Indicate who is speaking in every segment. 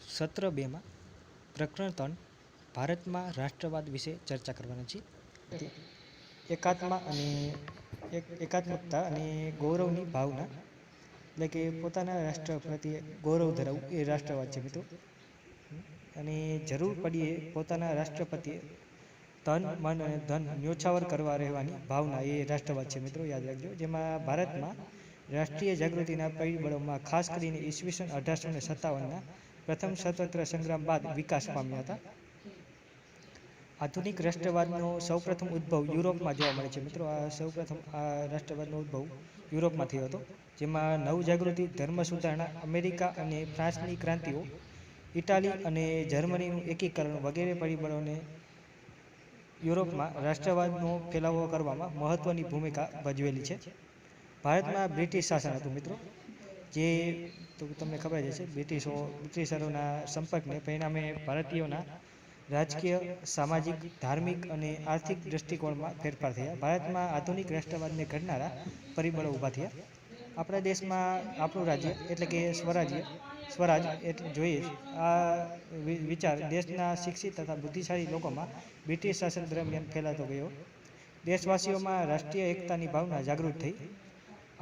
Speaker 1: સત્ર 2માં પ્રકરણ 3 ભારતમાં રાષ્ટ્રવાદ વિશે ચર્ચા કરવાના છે. એકાત્મકતા અને ગૌરવની ભાવના, એટલે કે પોતાના રાષ્ટ્ર પ્રત્યે ગૌરવ ધરાવવું એ રાષ્ટ્રવાદ છે મિત્રો. અને જરૂર પડીએ પોતાના રાષ્ટ્ર પ્રત્યે તન, મન અને ધન ન્યોછાવર કરવા રહેવાની ભાવના એ રાષ્ટ્રવાદ છે મિત્રો, યાદ રાખજો. જેમાં ભારતમાં રાષ્ટ્રીય જાગૃતિના પરિબળોમાં ખાસ કરીને ઈસવીસન 1857ના પ્રથમ સ્વતંત્ર સંગ્રામ બાદ વિકાસ પામ્યા હતા. આધુનિક રાષ્ટ્રવાદનો સૌપ્રથમ ઉદ્ભવ યુરોપમાં જોવા મળે છે મિત્રો. આ રાષ્ટ્રવાદનો ઉદ્ભવ યુરોપમાં થયો હતો, જેમાં નવજાગૃતિ, ધર્મ સુધારણા, અમેરિકા અને ફ્રાન્સની ક્રાંતિઓ, ઇટાલી અને જર્મનીનું એકીકરણ વગેરે પરિબળોને યુરોપમાં રાષ્ટ્રવાદનો ફેલાવો કરવામાં મહત્વની ભૂમિકા ભજવેલી છે. ભારતમાં બ્રિટિશ શાસન હતું મિત્રો, જે તો તમને ખબર જ હશે. બ્રિટિશરોના સંપર્કને પરિણામે ભારતીયોના રાજકીય, સામાજિક, ધાર્મિક અને આર્થિક દૃષ્ટિકોણમાં ફેરફાર થયા. ભારતમાં આધુનિક રાષ્ટ્રવાદને ઘડનારા પરિબળો ઊભા થયા. આપણા દેશમાં આપણું રાજ્ય એટલે કે સ્વરાજ એટલે જોઈએ. આ વિચાર દેશના શિક્ષિત તથા બુદ્ધિશાળી લોકોમાં બ્રિટિશ શાસન દરમિયાન ફેલાતો ગયો. દેશવાસીઓમાં રાષ્ટ્રીય એકતાની ભાવના જાગૃત થઈ.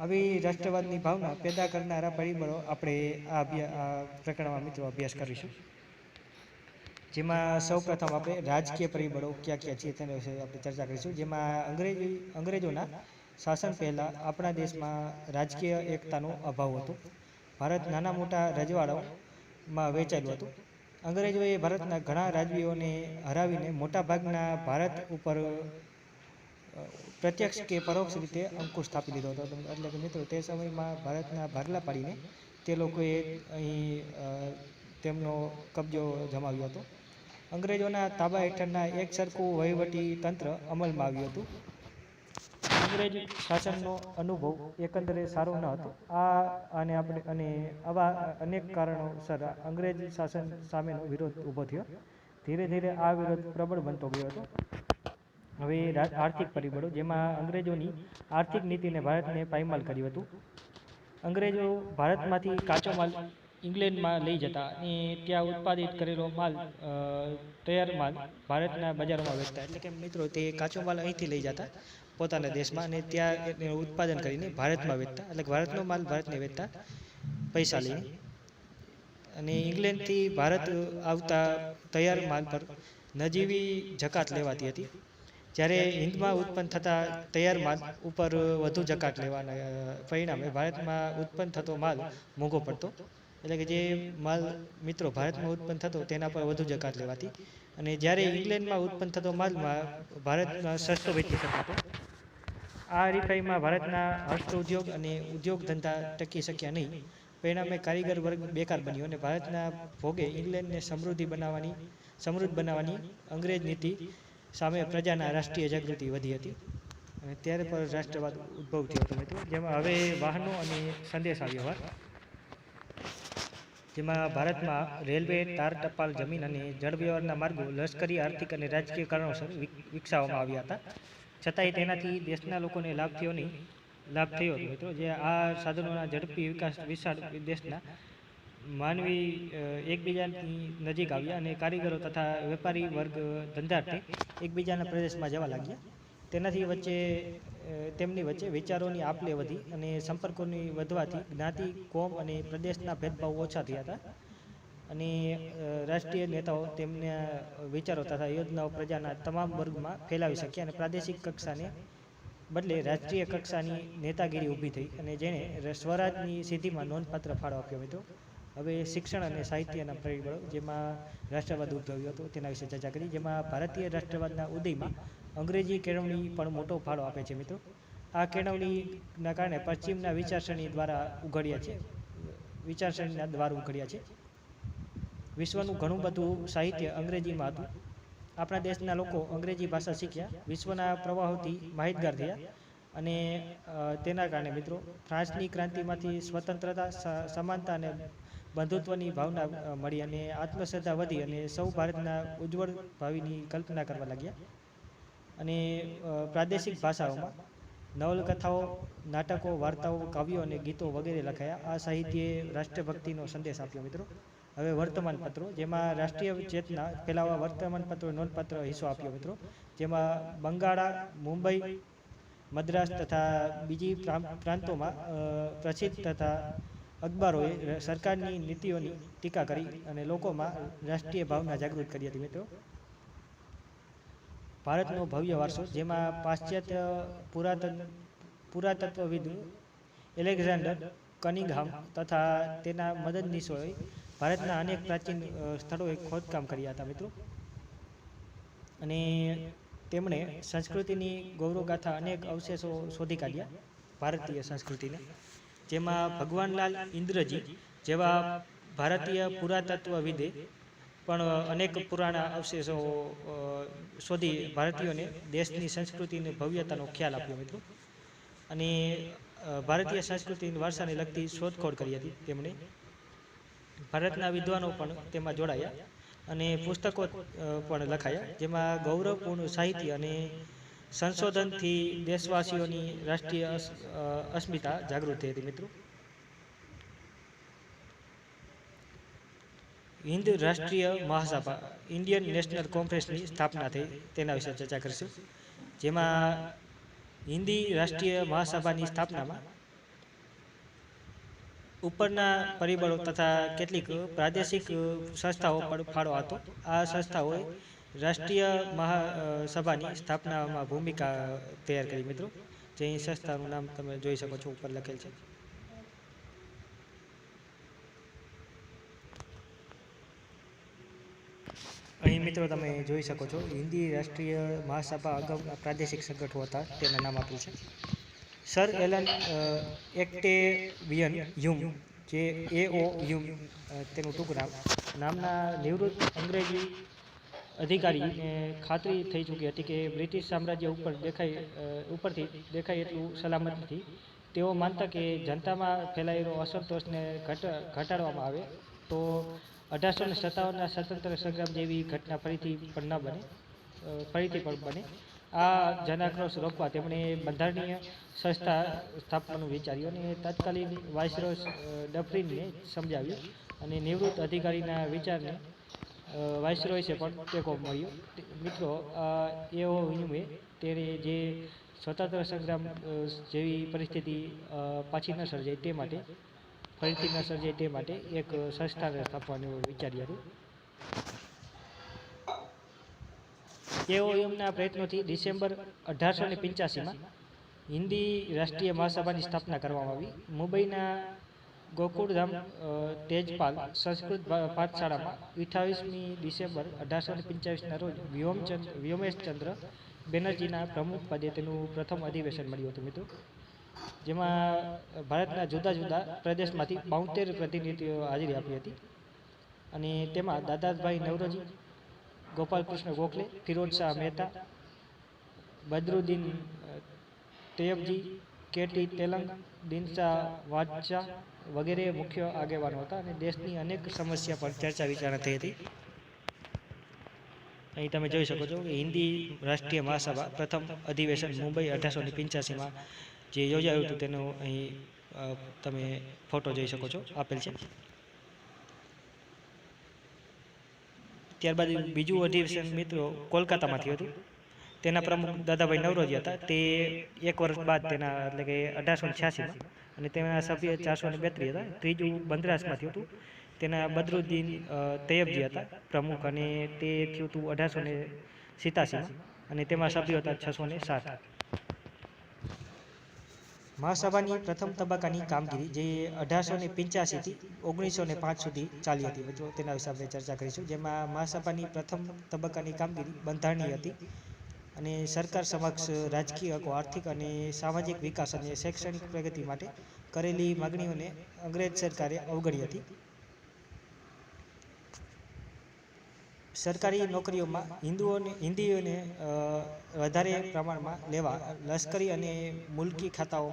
Speaker 1: આવી રાષ્ટ્રવાદની ભાવના પેદા કરનારા પરિબળો આપણે આ પ્રકરણમાં મિત્રો અભ્યાસ કરીશું. જેમાં સૌપ્રથમ આપણે રાજકીય પરિબળો ક્યાં ક્યાં છે તેના વિશે આપણે ચર્ચા કરીશું. જેમાં અંગ્રેજોના શાસન પહેલાં આપણા દેશમાં રાજકીય એકતાનો અભાવ હતો. ભારત નાના મોટા રજવાડાઓમાં વહેંચાયેલું હતું. અંગ્રેજોએ ભારતના ઘણા રાજવીઓને હરાવીને મોટાભાગના ભારત ઉપર પ્રત્યક્ષ કે પરોક્ષ રીતે અંકુશ સ્થાપી દીધો હતો. એટલે કે મિત્રો તે સમયમાં ભારતના ભાગલા પાડીને તે લોકોએ અહીં તેમનો કબજો જમાવ્યો હતો. અંગ્રેજોના તાબા હેઠળના એક સરખું વહીવટી તંત્ર અમલમાં આવ્યું હતું. અંગ્રેજ શાસનનો અનુભવ એકંદરે સારો ન હતો. અને આવા અનેક કારણોસર અંગ્રેજ શાસન સામેનો વિરોધ ઊભો થયો. ધીરે ધીરે આ વિરોધ પ્રબળ બનતો ગયો હતો. હવે આર્થિક પરિબળો, જેમાં અંગ્રેજોની આર્થિક નીતિને ભારતને પાયમાલ કર્યું હતું. અંગ્રેજો ભારતમાંથી કાચો માલ ઇંગ્લેન્ડમાં લઈ જતા અને ત્યાં ઉત્પાદિત કરેલો માલ, તૈયાર માલ ભારતના બજારોમાં વેચતા. એટલે કે મિત્રો તે કાચો માલ અહીંથી લઈ જતા પોતાના દેશમાં અને ત્યાં એનું ઉત્પાદન કરીને ભારતમાં વેચતા. એટલે ભારતનો માલ ભારતને વેચતા પૈસા લઈને. અને ઇંગ્લેન્ડથી ભારત આવતા તૈયાર માલ પર નજીવી જકાત લેવાતી હતી. જ્યારે હિન્દમાં ઉત્પન્ન થતા તૈયાર માલ ઉપર વધુ જકાત લેવાના પરિણામે ભારતમાં ઉત્પન્ન થતો માલ મોંઘો પડતો. એટલે કે જે માલ મિત્રો ભારતમાં ઉત્પન્ન થતો તેના પર વધુ જકાત લેવાતી. અને જ્યારે ઇંગ્લેન્ડમાં ઉત્પન્ન થતો માલમાં ભારતમાં સસ્તો વેચી શકાતો. આ હરીફાઈમાં ભારતના હસ્ત ઉદ્યોગ અને ઉદ્યોગ ધંધા ટકી શક્યા નહીં. પરિણામે કારીગર વર્ગ બેકાર બન્યો અને ભારતના ભોગે ઇંગ્લેન્ડને સમૃદ્ધ બનાવવાની અંગ્રેજ નીતિ સામે પ્રજાના રાષ્ટ્રીય જાગૃતિ વધી હતી. અને ત્યારે પર રાષ્ટ્રવાદ ઉદ્ભવ થયો હતો મિત્રો. જેમાં હવે વાહનો અને સંદેશા વ્યવહાર, જેમાં ભારતમાં રેલવે, તાર, ટપાલ, જમીન અને જળ વ્યવહારના માર્ગો લશ્કરી, આર્થિક અને રાજકીય કારણોસર વિકસાવવામાં આવ્યા હતા. છતાંય તેનાથી દેશના લોકોને લાભ થયો હતો મિત્રો. જે આ સાધનોના ઝડપી વિકાસ વિશાળ દેશના માનવી એકબીજાની નજીક આવ્યા અને કારીગરો તથા વેપારી વર્ગ ધંધાર્થે એકબીજાના પ્રદેશમાં જવા લાગ્યા. તેનાથી તેમની વચ્ચે વિચારોની આપ-લે વધી અને સંપર્કોની વધવાથી જ્ઞાતિ, કોમ અને પ્રદેશના ભેદભાવ ઓછા થયા હતા. અને રાષ્ટ્રીય નેતાઓ તેમના વિચારો તથા યોજનાઓ પ્રજાના તમામ વર્ગમાં ફેલાવી શક્યા અને પ્રાદેશિક કક્ષાને બદલે રાષ્ટ્રીય કક્ષાની નેતાગીરી ઊભી થઈ અને જેણે સ્વરાજની સિદ્ધિમાં નોંધપાત્ર ફાળો આપ્યો હતો. હવે શિક્ષણ અને સાહિત્યના પરિબળો, જેમાં રાષ્ટ્રવાદ ઉદ્ભવ્યો હતો તેના વિશે ચર્ચા કરી. જેમાં ભારતીય રાષ્ટ્રવાદના ઉદયમાં અંગ્રેજી કેળવણી પણ મોટો ફાળો આપે છે મિત્રો. આ કેળવણીના કારણે પશ્ચિમના વિચારસરણીના દ્વાર ઉઘડ્યા છે. વિશ્વનું ઘણું બધું સાહિત્ય અંગ્રેજીમાં હતું. આપણા દેશના લોકો અંગ્રેજી ભાષા શીખ્યા, વિશ્વના પ્રવાહોથી માહિતગાર થયા. અને તેના કારણે મિત્રો ફ્રાન્સની ક્રાંતિમાંથી સ્વતંત્રતા, સમાનતા અને બંધુત્વની ભાવના મળી અને આત્મશ્રદ્ધા વધી અને સૌ ભારતના ઉજ્જવળ ભાવિની કલ્પના કરવા લાગ્યા. અને પ્રાદેશિક ભાષાઓમાં નવલકથાઓ, નાટકો, વાર્તાઓ, કાવ્યો અને ગીતો વગેરે લખાયા. આ સાહિત્યે રાષ્ટ્રભક્તિનો સંદેશ આપ્યો મિત્રો. હવે વર્તમાનપત્રો, જેમાં રાષ્ટ્રીય ચેતના ફેલાવવા વર્તમાનપત્રોએ નોંધપાત્ર હિસ્સો આપ્યો મિત્રો, જેમાં બંગાળા, મુંબઈ, મદ્રાસ તથા બીજી પ્રાંતોમાં પ્રસિદ્ધ તથા અખબારોએ સરકારની નીતિઓની ટીકા કરી અને લોકોમાં રાષ્ટ્રીય ભાવના જાગૃત કરી હતી મિત્રો. ભારતનો ભવ્ય વારસો, જેમાં પાશ્ચાત્ય પુરાતત્વવિદ એલેક્ઝાન્ડર કનિંઘહામ તથા તેના મદદનીશોએ ભારતના અનેક પ્રાચીન સ્થળોએ ખોદકામ કર્યા હતા મિત્રો. અને તેમણે સંસ્કૃતિની ગૌરવગાથા અનેક અવશેષો શોધી કાઢ્યા ભારતીય સંસ્કૃતિને, જેમાં ભગવાનલાલ ઇન્દ્રજી જેવા ભારતીય પુરાતત્વવિદે પણ અનેક પુરાણા અવશેષો શોધી ભારતીયોને દેશની સંસ્કૃતિની ભવ્યતાનો ખ્યાલ આપ્યો મિત્રો. અને ભારતીય સંસ્કૃતિની વારસાને લગતી શોધખોળ કરી હતી તેમણે. ભારતના વિદ્વાનો પણ તેમાં જોડાયા અને પુસ્તકો પણ લખાયા, જેમાં ગૌરવપૂર્ણ સાહિત્ય અને સંશોધનથી દેશવાસીઓની રાષ્ટ્રીય અસ્મિતા જાગૃત થઈ હતી મિત્રો. હિન્દ રાષ્ટ્રીય મહાસભા, ઇન્ડિયન નેશનલ કોન્ફરન્સની સ્થાપના થઈ તેના વિશે ચર્ચા કરીશું, જેમાં હિન્દી રાષ્ટ્રીય મહાસભાની સ્થાપનામાં ઉપરના પરિબળો તથા કેટલીક પ્રાદેશિક સંસ્થાઓ પણ ફાળો હતો. આ સંસ્થાઓએ રાષ્ટ્રીય મહાસભાની સ્થાપનામાં ભૂમિકા તૈયાર કરી મિત્રો. જે સંસ્થાનું નામ તમે જોઈ શકો છો, ઉપર લખેલ છે. અહીં મિત્રો તમે જોઈ શકો છો, હિન્દી રાષ્ટ્રીય મહાસભા અગાઉ પ્રાદેશિક સંગઠનો હતા તેના નામ આપ્યું છે. સર એલન ઓક્ટેવિયન હ્યુમ, જે AO હ્યુમ તેનું ટૂંકું નામના નિવૃત્ત અંગ્રેજી અધિકારીને ખાતરી થઈ ચૂકી હતી કે બ્રિટિશ સામ્રાજ્ય ઉપરથી દેખાય એટલું સલામત નથી. તેઓ માનતા કે જનતામાં ફેલાયેલો અસંતોષને ઘટાડવામાં આવે તો 1857ના સ્વતંત્ર સંગ્રામ જેવી ઘટના ફરીથી પણ બને. આ જનાક્રોશ રોકવા તેમણે બંધારણીય સંસ્થા સ્થાપવાનું વિચાર્યું અને તત્કાલીન વાઇસરોય ડફરીનને સમજાવ્યું, અને નિવૃત્ત અધિકારીના વિચારને વાઇસરોયે પણ ટેકો મળ્યો મિત્રો. AO હ્યુમે તેને જે સ્વતંત્ર સંગ્રામ જેવી પરિસ્થિતિ ફરીથી ન સર્જાય તે માટે એક સંસ્થાને સ્થાપવાનું વિચાર્યું હતું. AO હ્યુમના પ્રયત્નોથી ડિસેમ્બર 1885માં હિન્દી રાષ્ટ્રીય મહાસભાની સ્થાપના કરવામાં આવી. મુંબઈના ગોકુળધામ તેજપાલ સંસ્કૃત પાઠશાળામાં 28મી ડિસેમ્બર 1885ના રોજ વ્યોમેશચંદ્ર બેનર્જીના પ્રમુખ પદે તેનું પ્રથમ અધિવેશન મળ્યું હતું મિત્રો, જેમાં ભારતના જુદા જુદા પ્રદેશમાંથી 72 પ્રતિનિધિઓ હાજરી આપી હતી. અને તેમાં દાદાભાઈ નવરોજી, ગોપાલકૃષ્ણ ગોખલે, ફિરોજ શાહ મહેતા, બદરુદ્દીન તૈયબજી, KT તેલંગ, દિનશા વાદશાહ વગેરે મુખ્ય આગેવાનો હતા. અને દેશની અનેક સમસ્યા પર ચર્ચા વિચારણા થઈ હતી. અહીં તમે જોઈ શકો છો કે હિન્દી રાષ્ટ્રીય મહાસભા પ્રથમ અધિવેશન મુંબઈ 1885માં જે યોજાયું હતું તેનો અહીં તમે ફોટો જોઈ શકો છો, આપેલ છે. ત્યારબાદ બીજું અધિવેશન મિત્રો કોલકાતામાં થયું હતું. તેના પ્રમુખ દાદાભાઈ નવરોજી હતા. તે એક વર્ષ બાદ તેના એટલે કે 1886માં, અને તેના સભ્ય 432 હતા. ત્રીજું બંદરાસમાં થયું હતું. તેના બદરુદ્દીન તૈયબજી હતા પ્રમુખ, અને તે થયું હતું 1887માં, અને તેમાં સભ્યો હતા 607. મહાસભાની પ્રથમ તબક્કાની કામગીરી જે 1885થી 1905 સુધી ચાલી હતી મિત્રો, તેના વિશે આપણે ચર્ચા કરીશું. જેમાં મહાસભાની પ્રથમ તબક્કાની કામગીરી બંધારણીય હતી અને સરકાર સમક્ષ રાજકીય, આર્થિક અને સામાજિક વિકાસ અને શૈક્ષણિક પ્રગતિ માટે કરેલી માગણીઓને અંગ્રેજ સરકારે અવગણી હતી. સરકારી નોકરીઓમાં હિન્દીઓને વધારે પ્રમાણમાં લેવા, લશ્કરી અને મુલકી ખાતાઓ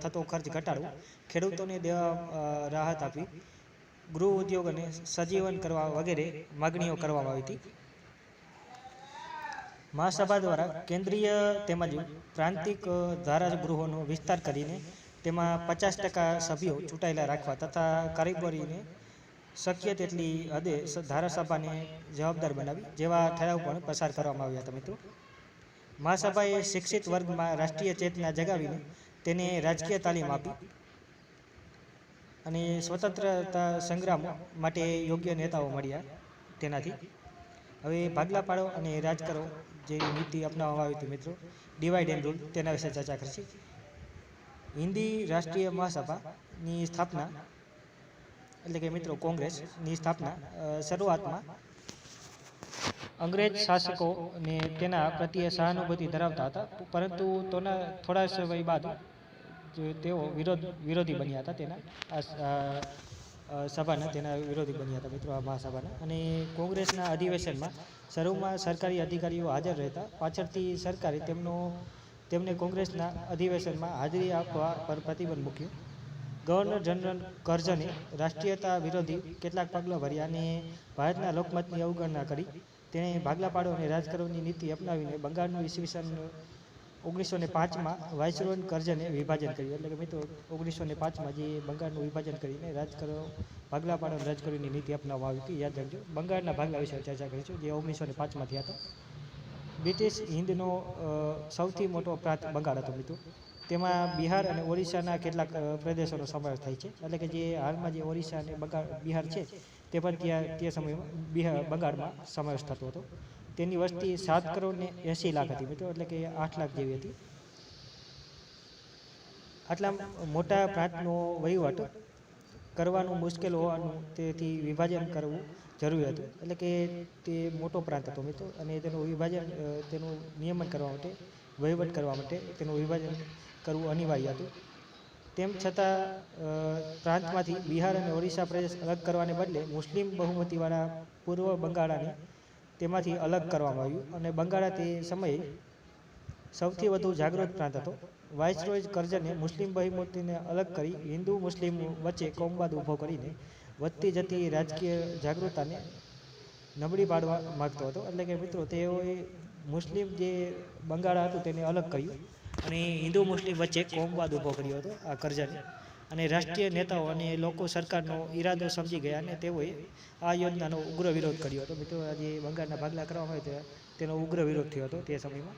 Speaker 1: થતો ખર્ચ ઘટાડવો, ખેડૂતોને દેવા રાહત આપવી, ગૃહ ઉદ્યોગોને સજીવન કરવા વગેરે માગણીઓ કરવામાં આવી હતી. મહાસભા દ્વારા કેન્દ્રીય તેમજ પ્રાંતિક ધારાગૃહોનો વિસ્તાર કરીને તેમાં 50% સભ્યો ચૂંટાયેલા રાખવા તથા કારોબારીને શક્ય તેટલી હદે ધારાસભાને જવાબદાર બનાવી જેવા ઠરાવ પણ પસાર કરવામાં આવ્યા હતા મિત્રો. મહાસભાએ શિક્ષિત વર્ગમાં રાષ્ટ્રીય ચેતના જગાવીને તેને રાજકીય તાલીમ આપી અને સ્વતંત્રતા સંગ્રામ માટે યોગ્ય નેતાઓ મળ્યા તેનાથી. હવે ભાગલા પાડો અને રાજ કરો જે નીતિ અપનાવવામાં આવી હતી મિત્રો, ડિવાઇડ એન્ડ રૂલ, તેના વિશે ચર્ચા કરશે. હિન્દી રાષ્ટ્રીય મહાસભાની સ્થાપના એટલે કે મિત્રો કોંગ્રેસની સ્થાપના શરૂઆતમાં અંગ્રેજ શાસકોને તેના પ્રત્યે સહાનુભૂતિ ધરાવતા હતા, પરંતુ થોડા સમય બાદ તેઓ વિરોધી બન્યા હતા તેના સભાના વિરોધી બન્યા હતા મિત્રો આ મહાસભાના. અને કોંગ્રેસના અધિવેશનમાં શરૂમાં સરકારી અધિકારીઓ હાજર રહેતા, પાછળથી સરકારે તેમને કોંગ્રેસના અધિવેશનમાં હાજરી આપવા પર પ્રતિબંધ મૂક્યો. ગવર્નર જનરલ કર્ઝને રાષ્ટ્રીયતા વિરોધી કેટલાક પગલાં ભર્યા અને ભારતના લોકમતની અવગણના કરી. તેણે ભાગલા પાડો અને રાજ કરવાની નીતિ અપનાવીને બંગાળનું ઈસવીસન 1905માં વાઇસરોય કર્ઝને વિભાજન કર્યું. એટલે કે મિત્રો 1905માં જે બંગાળનું વિભાજન કરીને ભાગલા પાડો અને રાજ કરવાની નીતિ અપનાવવામાં આવી હતી, યાદ રાખજો. બંગાળના ભાગલા વિશે ચર્ચા કરીશું જે 1905માં થયા હતા. બ્રિટિશ હિન્દનો સૌથી મોટો પ્રાંત બંગાળ હતો મિત્રો. તેમાં બિહાર અને ઓરિસ્સાના કેટલાક પ્રદેશોનો સમાવેશ થાય છે. એટલે કે જે હાલમાં જે ઓરિસ્સા અને બિહાર છે તે પણ તે સમયમાં બંગાળમાં સમાવેશ થતો હતો. તેની વસ્તી 7 કરોડ ને 80 લાખ હતી મિત્રો, એટલે કે 8 લાખ જેવી હતી. આટલા મોટા પ્રાંતનો વહીવટ કરવાનું મુશ્કેલ હોવાનું તેથી વિભાજન કરવું જરૂરી હતું. એટલે કે તે મોટો પ્રાંત હતો મિત્રો અને તેનું નિયમન કરવા માટે, વહીવટ કરવા માટે તેનું વિભાજન કરવું અનિવાર્ય હતું. તેમ છતાં પ્રાંતમાંથી બિહાર અને ઓરિસ્સા પ્રદેશ અલગ કરવાને બદલે મુસ્લિમ બહુમતીવાળા પૂર્વ બંગાળાને તેમાંથી અલગ કરવામાં આવ્યું અને બંગાળા તે સમયે સૌથી વધુ જાગૃત પ્રાંત હતો. વાઇસરોય કર્ઝને મુસ્લિમ બહુમતીને અલગ કરી હિન્દુ મુસ્લિમ વચ્ચે કોમવાદ ઊભો કરીને વધતી જતી રાજકીય જાગૃતતાને નબળી પાડવા માગતો હતો. એટલે કે મિત્રો તેઓએ મુસ્લિમ જે બંગાળા હતું તેને અલગ કર્યું અને હિન્દુ મુસ્લિમ વચ્ચે કોમવાદ ઊભો કર્યો હતો આ કર્ઝને. અને રાષ્ટ્રીય નેતાઓ અને લોકો સરકારનો ઈરાદો સમજી ગયા અને તેઓએ આ યોજનાનો ઉગ્ર વિરોધ કર્યો હતો મિત્રો. આ જે બંગાળના ભાગલા કરવામાં આવ્યા તેનો ઉગ્ર વિરોધ થયો હતો તે સમયમાં.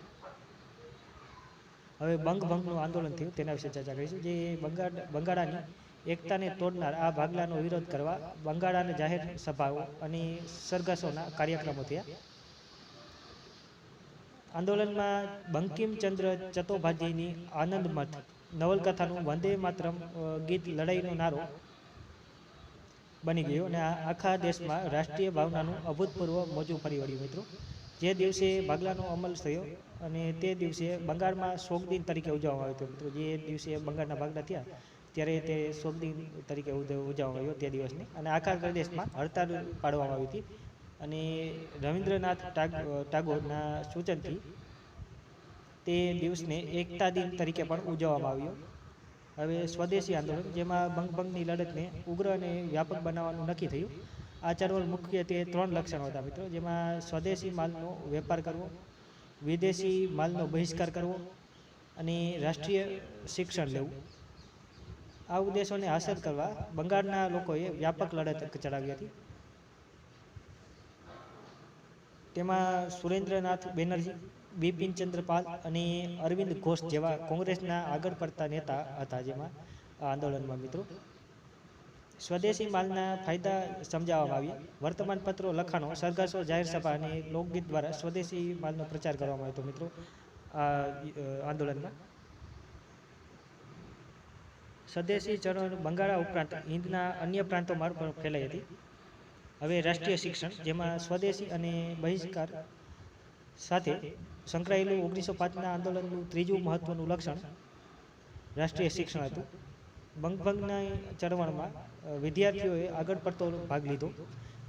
Speaker 1: હવે બંગભંગનું આંદોલન થયું તેના વિશે ચર્ચા કરીશું. જે બંગાળાની એકતાને તોડનાર આ ભાગલાનો વિરોધ કરવા બંગાળાના જાહેર સભાઓ અને સરઘસોના કાર્યક્રમો થયા. આંદોલનમાં બંકિમચંદ્ર ચટ્ટોપાધ્યાયની આનંદમઠ નવલકથાનું વંદે માતરમ ગીત લડાઈનો નારો બની ગયો અને આખા દેશમાં રાષ્ટ્રીય ભાવનાનું અભૂતપૂર્વ મોજું ફરી વળ્યું મિત્રો. જે દિવસે ભાગલાનો અમલ થયો અને તે દિવસે બંગાળમાં શોક દિન તરીકે ઉજવવામાં આવ્યો હતો મિત્રો. જે દિવસે બંગાળના ભાગલા થયા ત્યારે તે શોક દિન તરીકે ઉજવવામાં આવ્યો તે દિવસને. અને આખા પ્રદેશમાં હડતાળ પાડવામાં આવી હતી અને રવિન્દ્રનાથ ટાગોરના સૂચનથી તે દિવસને એકતા દિન તરીકે પણ ઉજવવામાં આવ્યો. હવે સ્વદેશી આંદોલન, જેમાં બંગભંગની લડતને ઉગ્ર અને વ્યાપક બનાવવાનું નક્કી થયું. આ ચળવળ મુખ્યત્વે 3 લક્ષણો હતા મિત્રો, જેમાં સ્વદેશી માલનો વેપાર કરવો, વિદેશી માલનો બહિષ્કાર કરવો અને રાષ્ટ્રીય શિક્ષણ લેવું. આ ઉદ્દેશોને હાંસલ કરવા બંગાળના લોકોએ વ્યાપક લડત ચલાવી હતી. તેમાં સુરેન્દ્રનાથ બેનર્જી, બિપિનચંદ્ર પાલ અને અરવિંદ ઘોષ જેવા કોંગ્રેસના આગળ પડતા નેતા હતા જેમાં આ આંદોલનમાં મિત્રો. સ્વદેશી માલના ફાયદા સમજાવવામાં આવ્યા. વર્તમાનપત્રો, લખાણો, સરઘસો, જાહેર સભા અને લોકગીત દ્વારા સ્વદેશી માલનો પ્રચાર કરવામાં આવ્યો હતો મિત્રો આ આંદોલનમાં. સ્વદેશી ચળવળ બંગાળા ઉપરાંત હિન્દના અન્ય પ્રાંતોમાં પણ ફેલાઈ હતી. હવે રાષ્ટ્રીય શિક્ષણ, જેમાં સ્વદેશી અને બહિષ્કાર સાથે સંકળાયેલું 1905ના આંદોલનનું ત્રીજું મહત્વનું લક્ષણ રાષ્ટ્રીય શિક્ષણ હતું. બંગભંગના ચળવળમાં વિદ્યાર્થીઓએ આગળ પડતો ભાગ લીધો,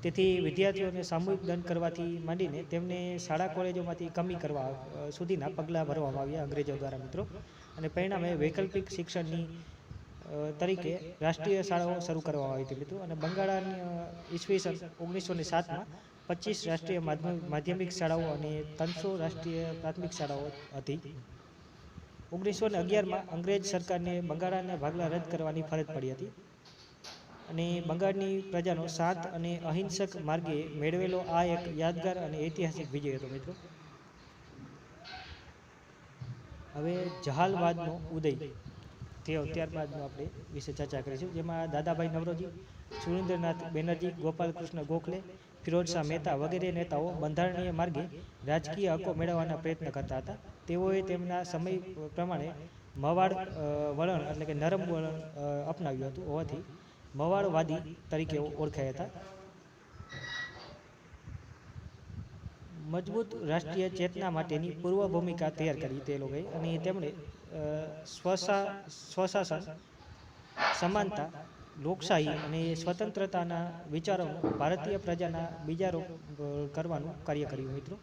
Speaker 1: તેથી વિદ્યાર્થીઓને સામૂહિક દંડ કરવાથી માંડીને તેમને શાળા કોલેજોમાંથી કમી કરવા સુધીના પગલાં ભરવામાં આવ્યા અંગ્રેજો દ્વારા મિત્રો. અને પરિણામે વૈકલ્પિક શિક્ષણની તરીકે રાષ્ટ્રીય શાળાઓ શરૂ કરવામાં આવી હતી મિત્રો. અને બંગાળની ઈસવીસન 1907માં 25 રાષ્ટ્રીય માધ્યમિક શાળાઓ અને 300 રાષ્ટ્રીય પ્રાથમિક શાળાઓ હતી. 1911માં અંગ્રેજ સરકારને બંગાળના ભાગલા રદ કરવાની ફરજ પડી હતી અને બંગાળની પ્રજાનો શાંત અને અહિંસક માર્ગે મેળવેલો આ એક યાદગાર અને ઐતિહાસિક વિજય હતો મિત્રો. હવે જહાલવાદનો ઉદય થયો ત્યારબાદનો આપણે વિશે ચર્ચા કરીશું, જેમાં દાદાભાઈ નવરોજી, સુરેન્દ્રનાથ બેનર્જી, ગોપાલકૃષ્ણ ગોખલે, ફિરોઝશાહ મહેતા વગેરે નેતાઓ બંધારણીય માર્ગે રાજકીય હકો મેળવવાના પ્રયત્ન કરતા હતા. તેઓએ તેમના સમય પ્રમાણે મવાડ વલણ એટલે કે નરમ વલણ અપનાવ્યું હતું હોવાથી મવાડવાદી તરીકે ઓળખાયા હતા. મજબૂત રાષ્ટ્રીય ચેતના માટેની પૂર્વ ભૂમિકા તૈયાર કરી તે લોકોએ, અને તેમણે સ્વશાસન, સમાનતા, લોકશાહી અને સ્વતંત્રતાના વિચારોનું ભારતીય પ્રજાના બીજારો કરવાનું કાર્ય કર્યું મિત્રો.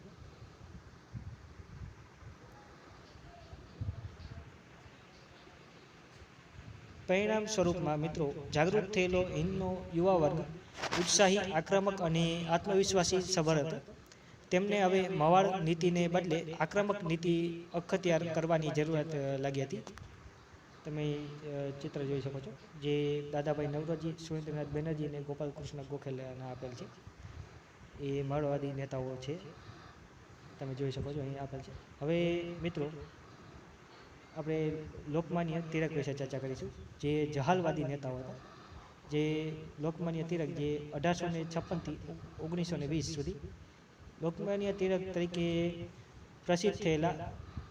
Speaker 1: પરિણામ સ્વરૂપમાં મિત્રો જાગૃત થયેલો હિંદનો યુવા વર્ગ ઉત્સાહી, આક્રમક અને આત્મવિશ્વાસી સભર હતો. તેમને હવે મવાડ નીતિને બદલે આક્રમક નીતિ અખત્યાર કરવાની જરૂરિયાત લાગી હતી. તમે ચિત્ર જોઈ શકો છો, જે દાદાભાઈ નવરોજી, સુરેન્દ્રનાથ બેનર્જી અને ગોપાલકૃષ્ણ ગોખલેના આપેલ છે. એ માળવાદી નેતાઓ છે, તમે જોઈ શકો છો અહીં આપેલ છે. હવે મિત્રો આપણે લોકમાન્ય તિલક વિશે ચર્ચા કરીશું, જે જહાલવાદી નેતાઓ હતા. જે લોકમાન્ય તિલક જે 1856થી 1920 સુધી લોકમાન્ય તિલક તરીકે પ્રસિદ્ધ થયેલા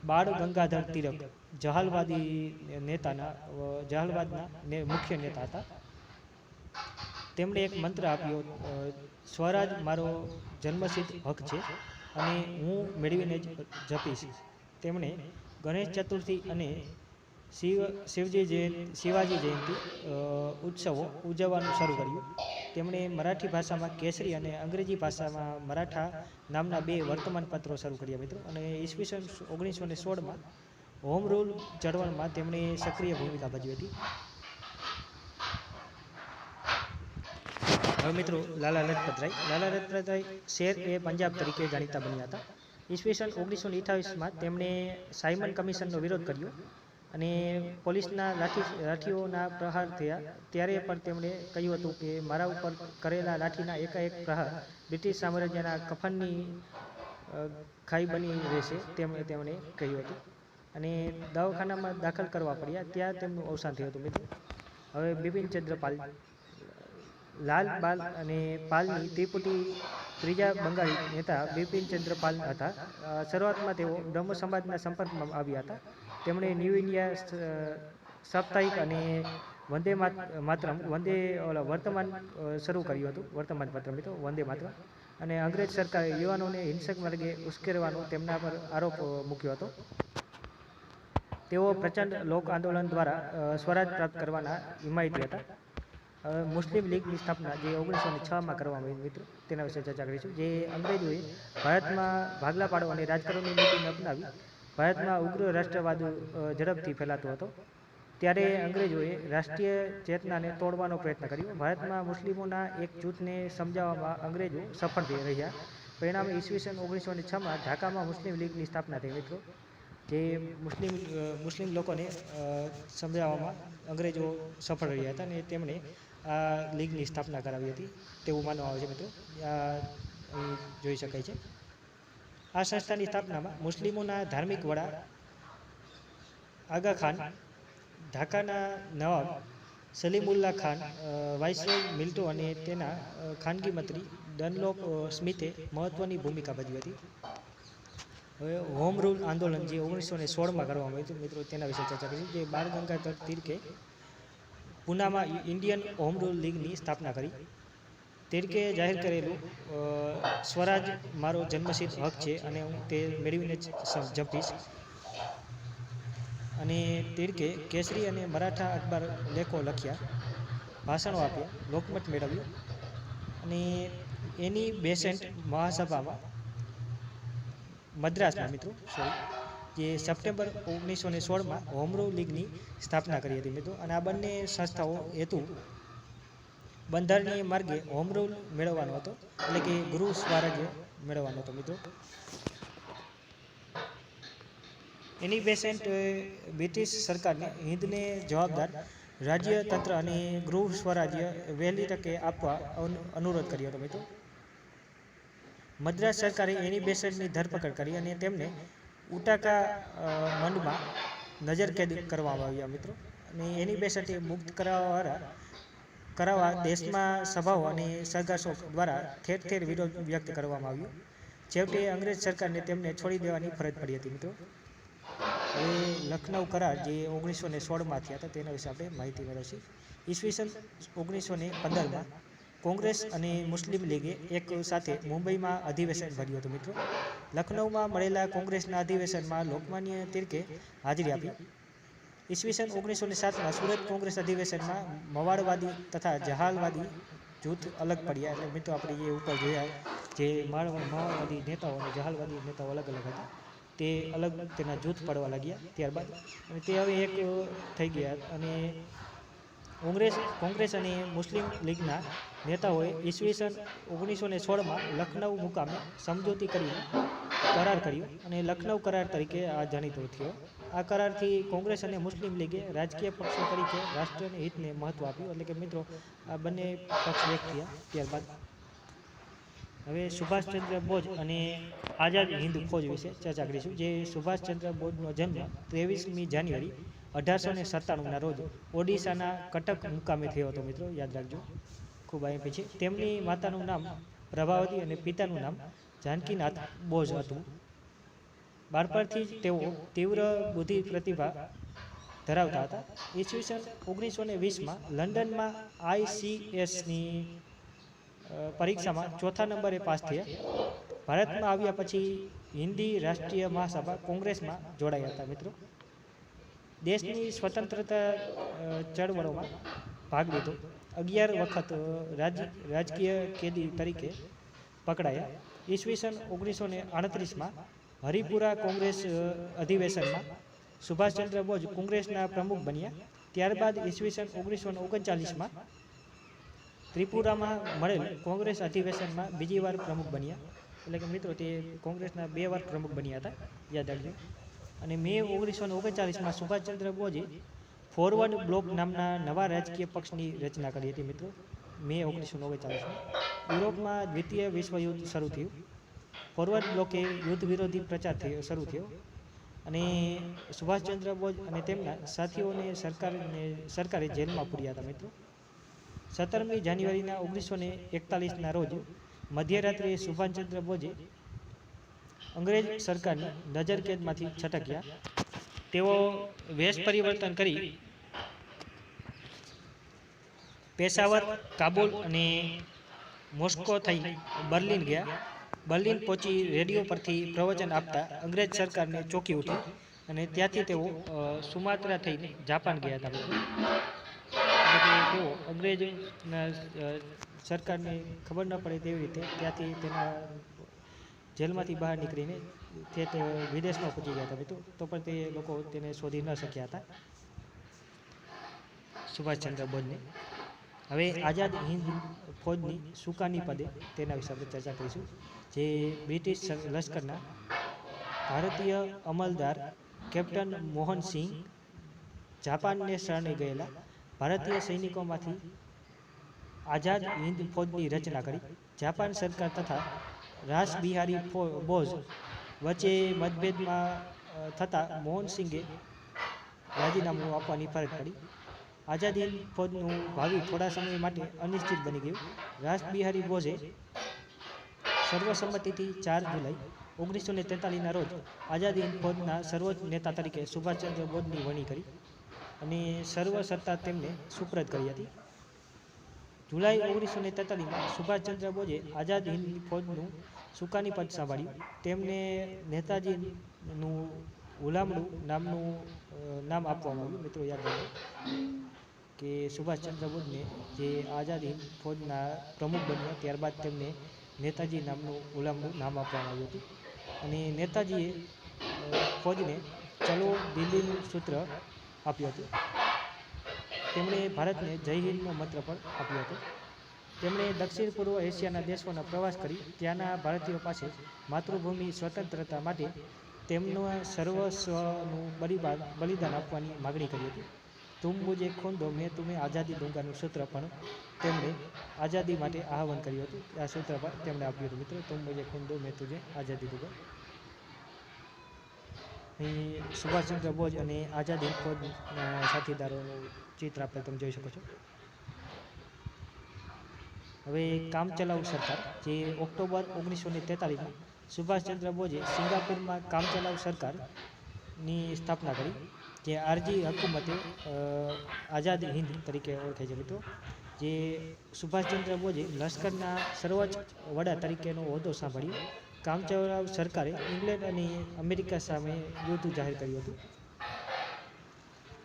Speaker 1: બાળ ગંગાધર તિલક જહાલવાદના મુખ્ય નેતા હતા. તેમણે એક મંત્ર આપ્યો, સ્વરાજ મારો જન્મસિદ્ધ હક છે અને હું મેળવીને જ જપીશ. તેમણે ગણેશ ચતુર્થી અને શિવાજી જયંતિ ઉત્સવો ઉજવવાનું શરૂ કર્યું. તેમણે મરાઠી ભાષામાં કેસરી અને અંગ્રેજી ભાષામાં મરાઠા નામના 2 વર્તમાનપત્રો શરૂ કર્યા મિત્રો. અને ઈસવીસન 1916માં હોમ રૂલ ચળવળમાં તેમણે સક્રિય ભૂમિકા ભજવી હતી. હવે મિત્રો લાલા લજપતરાય શેર એ પંજાબ તરીકે જાણીતા બન્યા હતા. ઈસવીસન 1928માં તેમણે સાયમન કમિશનનો વિરોધ કર્યો અને પોલીસના લાઠીઓના પ્રહાર થયા. ત્યારે પણ તેમણે કહ્યું હતું કે મારા ઉપર કરેલા લાઠીના એકાએક પ્રહાર બ્રિટિશ સામ્રાજ્યના કફનની ખાઈ બની રહેશે તેમણે કહ્યું હતું, અને દવાખાનામાં દાખલ કરવા પડ્યા. ત્યાં તેમનું અવસાન થયું હતું મિત્રો. હવે બિપિનચંદ્ર પાલ, લાલ બાલ અને પાલની ત્રિપુટી ત્રીજા બંગાળી નેતા બિપિનચંદ્ર પાલ હતા. શરૂઆતમાં તેઓ બ્રહ્મ સમાજના સંપર્કમાં આવ્યા હતા. તેમણે ન્યૂ ઇન્ડિયા સાપ્તાહિક અને વંદે માતરમ વર્તમાન શરૂ કર્યું હતું, વર્તમાન પત્ર મિત્રો વંદે માતરમ. અને અંગ્રેજ સરકારે યુવાનોને હિંસક માર્ગે ઉશ્કેરવાનો તેમના પર આરોપ મૂક્યો હતો. તેઓ પ્રચંડ લોક આંદોલન દ્વારા સ્વરાજ પ્રાપ્ત કરવાના હિમાયતી હતા. મુસ્લિમ લીગની સ્થાપના જે 1906માં કરવામાં આવી મિત્રો, તેના વિશે ચર્ચા કરીશું. જે અંગ્રેજોએ ભારતમાં ભાગલા પાડો અને રાજકારણની નીતિને અપનાવી ભારતમાં ઉગ્ર રાષ્ટ્રવાદ ઝડપથી ફેલાતો હતો. ત્યારે અંગ્રેજોએ રાષ્ટ્રીય ચેતનાને તોડવાનો પ્રયત્ન કર્યો. ભારતમાં મુસ્લિમોના એક જૂથને સમજાવવામાં અંગ્રેજો સફળ રહ્યા. પરિણામે ઈસવીસન 1906માં ઢાકામાં મુસ્લિમ લીગની સ્થાપના થઈ મિત્રો. જે મુસ્લિમ લોકોને સમજાવવામાં અંગ્રેજો સફળ રહ્યા હતા, અને તેમણે આ લીગની સ્થાપના કરાવી હતી તેવું માનવામાં આવે છે મિત્રો. અહીં જોઈ શકાય છે. આ સંસ્થાની સ્થાપનામાં મુસ્લિમોના ધાર્મિક વડા આગા ખાન, ઢાકાના નવાબ સલીમુલ્લાહ ખાન, વાઇસરોય મિલ્ટો અને તેના ખાનગી મંત્રી ડનલોપ સ્મિથે મહત્વની ભૂમિકા ભજવી હતી. હવે હોમ રૂલ આંદોલન જે 1916માં કરવામાં આવ્યું હતું મિત્રો, તેના વિશે ચર્ચા કરીશું. જે બાળ ગંગાધર તિલકે પૂનામાં ઇન્ડિયન હોમ રૂલ લીગની સ્થાપના કરી. તિલકે જાહેર કરેલું સ્વરાજ મારો જન્મસિદ્ધ હક છે અને હું તે મેળવીને જ જપીશ. અને તિલકે કેસરી અને મરાઠા અખબાર લેખો લખ્યા, ભાષણો આપ્યા, લોકમત મેળવ્યું. અને એની બેસેન્ટ મહાસભામાં મદ્રાસમાં મિત્રો જે સપ્ટેમ્બર 1916માં હોમ રૂલ લીગની સ્થાપના કરી હતી મિત્રો. અને આ બંને સંસ્થાઓ હેતુ બંધારણીય માર્ગે હોમ રૂલ મેળવવાનો હતો, એટલે કે ગૃહ સ્વરાજ્ય મેળવવાનો હતો મિત્રો. એની બેસેન્ટ બ્રિટિશ સરકારને હિંદને જવાબદાર રાજ્યતંત્ર અને ગૃહ સ્વરાજ્ય વહેલી તકે આપવા અનુરોધ કર્યો હતો મિત્રો. મદ્રાસ સરકારે એની બેસેન્ટની ધરપકડ કરી અને તેમને ઉટાકા મંડમાં નજરકેદ કરવામાં આવ્યા મિત્રો. અને એની બેસેન્ટે મુક્ત કરાવવા દેશમાં સભાઓ અને સરઘસો દ્વારા ઠેર ઠેર વિરોધ વ્યક્ત કરવામાં આવ્યો. છેવટે અંગ્રેજ સરકારને તેમને છોડી દેવાની ફરજ પડી હતી મિત્રો. હવે લખનઉ કરાર જે 1916માં થયા હતા તેના વિશે આપણે માહિતી મેળવશી. ઈસવીસન 1915માં કોંગ્રેસ અને મુસ્લિમ લીગે એક સાથે મુંબઈમાં અધિવેશન ભર્યું હતું મિત્રો. લખનઉમાં મળેલા કોંગ્રેસના અધિવેશનમાં લોકમાન્ય તિલકે હાજરી આપી. ઈસવીસન 1907માં સુરત કોંગ્રેસ અધિવેશનમાં મવાડવાદી તથા જહાલવાદી જૂથ અલગ પડ્યા. એટલે મિત્રો આપણે એ ઉપર જોયા જે મવાડવાદી નેતાઓ અને જહાલવાદી નેતાઓ અલગ અલગ હતા તે અલગ તેના જૂથ પડવા લાગ્યા ત્યારબાદ, અને તે હવે એક થઈ ગયા. અને કોંગ્રેસ અને મુસ્લિમ લીગના નેતાઓએ ઈસવીસન 1916માં લખનઉ મુકામે સમજૂતી કરીને કરાર કર્યો અને લખનઉ કરાર તરીકે આ જાણીતો થયો. આ કરારથી કોંગ્રેસ અને મુસ્લિમ લીગે રાજકીય પક્ષો તરીકે રાષ્ટ્રના હિતને મહત્વ આપ્યું. એટલે કે મિત્રો આ બંને પક્ષ એક થયા ત્યારબાદ. હવે સુભાષચંદ્ર બોઝ અને આઝાદ હિન્દ ફૌજ વિશે ચર્ચા કરીશું. જે સુભાષચંદ્ર બોઝનો જન્મ 23મી જાન્યુઆરી 1897ના રોજ ઓડિશાના કટક મુકામે થયો હતો મિત્રો, યાદ રાખજો. ખૂબ અહીં છે. તેમની માતાનું નામ પ્રભાવતી અને પિતાનું નામ જાનકીનાથ બોઝ હતું. બાળપણથી જ તેઓ તીવ્ર બુદ્ધિ પ્રતિભા ધરાવતા હતા. ઈસવીસન 1920માં લંડનમાં ICSની પરીક્ષામાં ચોથા નંબરે પાસ થયા. ભારતમાં આવ્યા પછી હિન્દી રાષ્ટ્રીય મહાસભા કોંગ્રેસમાં જોડાયા હતા મિત્રો. દેશની સ્વતંત્રતા ચળવળોમાં ભાગ લીધો. 11 વખત રાજકીય કેદી તરીકે પકડાયા. ઈસવીસન 1938માં હરિપુરા કોંગ્રેસ અધિવેશનમાં સુભાષચંદ્ર બોઝ કોંગ્રેસના પ્રમુખ બન્યા. ત્યારબાદ ઈસવીસન 1939માં ત્રિપુરામાં મળેલ કોંગ્રેસ અધિવેશનમાં બીજી વાર પ્રમુખ બન્યા. એટલે કે મિત્રો તે કોંગ્રેસના 2 વાર પ્રમુખ બન્યા હતા, યાદ રાખજો. અને મે 1939માં સુભાષચંદ્ર બોઝે ફોરવર્ડ બ્લોક નામના નવા રાજકીય પક્ષની રચના કરી હતી મિત્રો. મે 1939માં યુરોપમાં દ્વિતીય વિશ્વયુદ્ધ શરૂ થયું. ફોરવર્ડ બ્લોકે યુદ્ધ વિરોધી પ્રચાર શરૂ થયો અને સુભાષચંદ્ર બોઝ અને તેમના સાથીઓને સરકારે જેલમાં પૂર્યા હતા મિત્રો. 17મી જાન્યુઆરીના 1941ના રોજ મધ્યરાત્રિએ સુભાષચંદ્ર બોઝે અંગ્રેજ સરકારની નજરકેદમાંથી છટક્યા. તેઓ વેશ પરિવર્તન કરી પેશાવર, કાબુલ અને મોસ્કો થઈ બર્લિન ગયા. બર્લિન પહોંચી રેડિયો પરથી પ્રવચન આપતા અંગ્રેજ સરકારને ચોંકી ઉઠી અને ત્યાંથી તેઓ સુમાત્રા થઈને જાપાન ગયા હતા. તેઓ અંગ્રેજના સરકારને ખબર ન પડે તેવી રીતે ત્યાંથી તેના જેલમાંથી બહાર નીકળીને તે વિદેશમાં પહોંચી ગયા હતા મિત્રો. તો પણ તે લોકો તેને શોધી ન શક્યા હતા સુભાષચંદ્ર બોઝને. હવે આઝાદ હિન્દ ફૌજની સુકાની પદે તેના વિશે આપણે ચર્ચા કરીશું. જે બ્રિટિશ લશ્કરના ભારતીય અમલદાર કેપ્ટન મોહનસિંહ જાપાનને શરણે ગયેલા ભારતીય સૈનિકોમાંથી આઝાદ હિન્દ ફૌજની રચના કરી. જાપાન સરકાર તથા રાસબિહારી બોઝ વચ્ચે મતભેદમાં થતાં મોહનસિંહે રાજીનામું આપવાની ફરજ પડી. આઝાદ હિન્દ ફૌજનું ભાવિ થોડા સમય માટે અનિશ્ચિત બની ગયું. રાસબિહારી બોઝે સર્વસંમતિથી 4 જુલાઈ 1943ના રોજ આઝાદ હિન્દ ફૌજના સર્વોચ્ચ નેતા તરીકે સુભાષચંદ્ર બોઝની વરણી કરી અને સર્વ સત્તા તેમને સુપ્રત કરી હતી. જુલાઈ 1943માં સુભાષચંદ્ર બોઝે આઝાદ હિન્દ ફૌજનું સુકાની પદ સંભાળ્યું. તેમને નેતાજીનું હુલામણું નામનું નામ આપવામાં આવ્યું. મિત્રો યાદ રાખો કે સુભાષચંદ્ર બોઝને જે આઝાદ હિન્દ ફૌજના પ્રમુખ બન્યા ત્યારબાદ તેમને નેતાજી નામનું હુલામણું નામ આપવામાં આવ્યું હતું. અને નેતાજીએ ફૌજને ચલો દિલ્હીનું સૂત્ર આપ્યું હતું. તેમણે ભારતને જય હિન્દનો મંત્ર પણ આપ્યો હતો. તેમણે દક્ષિણ પૂર્વ એશિયાના દેશોનો પ્રવાસ કરી ત્યાંના ભારતીયો પાસે માતૃભૂમિ સ્વતંત્રતા માટે તેમના સર્વસ્વનું બલિદાન આપવાની માગણી કરી હતી. તુમ મુજે ખૂન દો મેં તુમ્हें આઝાદી દૂંગાનું સૂત્ર પણ તેમણે આઝાદી માટે આહવાન કર્યું હતું. આ સૂત્ર પણ તેમણે આપ્યું હતું મિત્રો, તુમ મુજે ખૂન દો મેં તુજે આઝાદી દૂંગા. અહીં સુભાષચંદ્ર બોઝ અને આઝાદ હિંદ ફૌજના સાથીદારોનું ચિત્ર આપણે તમે જોઈ શકો છો. હવે કામચલાઉ સરકાર, જે ઓક્ટોબર 1943માં સુભાષચંદ્ર બોઝે સિંગાપુરમાં કામચલાઉ સરકારની સ્થાપના કરી, જે આરજી હકુમતે આઝાદ હિંદ તરીકે ઓળખાય છે મિત્રો. જે સુભાષચંદ્ર બોઝે લશ્કરના સર્વોચ્ચ વડા તરીકેનો હોદ્દો સાંભળ્યો. કામચલાઉ સરકારે ઇંગ્લેન્ડ અને અમેરિકા સામે યુદ્ધ જાહેર કર્યું હતું.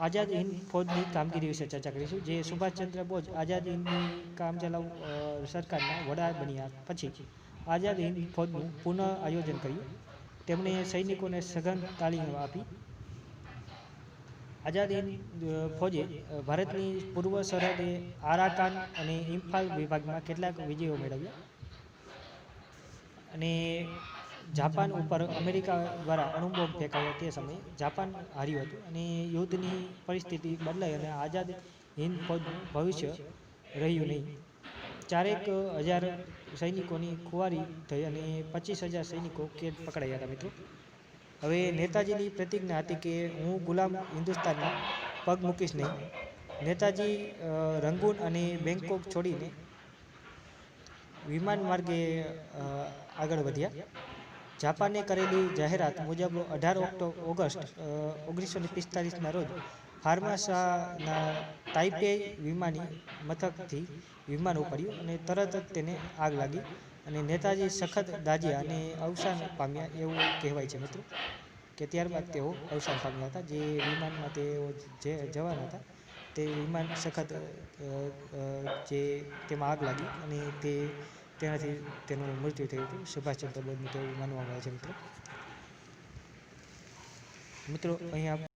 Speaker 1: આઝાદ હિંદ ફૌજની કામગીરી વિશે ચર્ચા કરીશું. જે સુભાષચંદ્ર બોઝ આઝાદ હિંદની કામચલાઉ સરકારના વડા બન્યા પછી આઝાદ હિંદ ફૌજનું પુનઃ આયોજન કર્યું. તેમણે સૈનિકોને સઘન તાલીમ આપી. આઝાદ હિંદ ફૌજે ભારતની પૂર્વ સરહદે આરાકાન અને ઇમ્ફાલ વિભાગમાં કેટલાક વિજયો મેળવ્યા અને જાપાન ઉપર અમેરિકા દ્વારા અણુબોમ્બ ફેંકાયો. તે સમયે જાપાન હાર્યું હતું અને યુદ્ધની પરિસ્થિતિ બદલાઈ અને આઝાદ હિંદ ફૌજનું ભવિષ્ય રહ્યું નહીં. 4,000 સૈનિકોની ખુવારી થઈ અને 25,000 સૈનિકો કેદ પકડાયા હતા મિત્રો. હવે નેતાજીની પ્રતિજ્ઞા હતી કે હું ગુલામ હિન્દુસ્તાનમાં પગ મૂકીશ નહીં. નેતાજી રંગૂન અને બેંકોક છોડીને વિમાન માર્ગે આગળ વધ્યા. જાપાને કરેલી જાહેરાત મુજબ 18 ઓગસ્ટ 1945ના રોજ ફોર્મોસાના તાઇપેઈ વિમાની મથકથી વિમાન ઉપડ્યું અને તરત જ તેને આગ લાગી અને નેતાજી સખત દાઝ્યા અને અવસાન પામ્યા એવું કહેવાય છે મિત્રો, કે ત્યારબાદ તેઓ અવસાન પામ્યા હતા. જે વિમાનમાં તેઓ જે જવાન હતા તે વિમાન સખત જે તેમાં આગ લાગી અને તેનાથી તેનું મૃત્યુ થયું હતું. સુભાષચંદ્ર બોઝનું તેવું માનવામાં આવે છે મિત્રો. મિત્રો અહીંયા